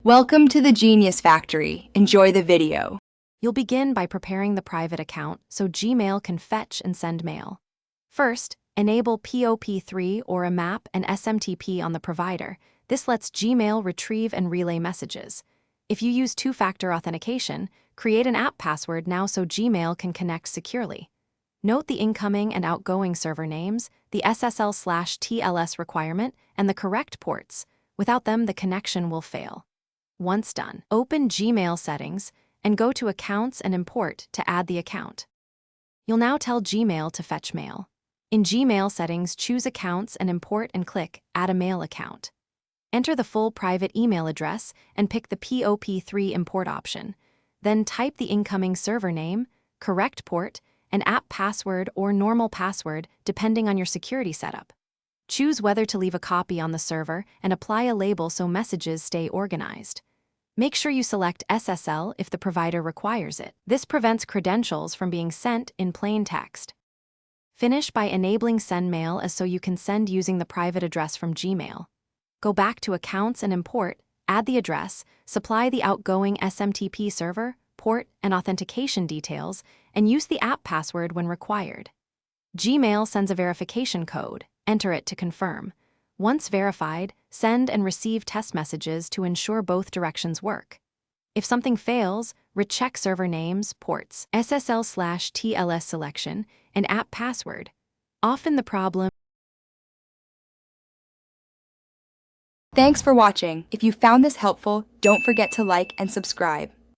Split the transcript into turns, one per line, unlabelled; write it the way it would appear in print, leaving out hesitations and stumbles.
Welcome to the Genius Factory. Enjoy the video.
You'll begin by preparing the private account so Gmail can fetch and send mail. First, enable POP3 or AMAP and SMTP on the provider. This lets Gmail retrieve and relay messages. If you use two-factor authentication, create an app password now so Gmail can connect securely. Note the incoming and outgoing server names, the SSL/TLS requirement, and the correct ports. Without them, the connection will fail. Once done, open Gmail settings and go to Accounts and Import to add the account. You'll now tell Gmail to fetch mail. In Gmail settings, choose Accounts and Import and click Add a Mail Account. Enter the full private email address and pick the POP3 import option. Then type the incoming server name, correct port, and app password or normal password depending on your security setup. Choose whether to leave a copy on the server and apply a label so messages stay organized. Make sure you select SSL if the provider requires it. This prevents credentials from being sent in plain text. Finish by enabling Send Mail so you can send using the private address from Gmail. Go back to Accounts and Import, add the address, supply the outgoing SMTP server, port, and authentication details, and use the app password when required. Gmail sends a verification code. Enter it to confirm. Once verified, send and receive test messages to ensure both directions work. If something fails, recheck server names, ports, SSL/TLS selection, and app password. Often the problem.
Thanks for watching. If you found this helpful, don't forget to like and subscribe.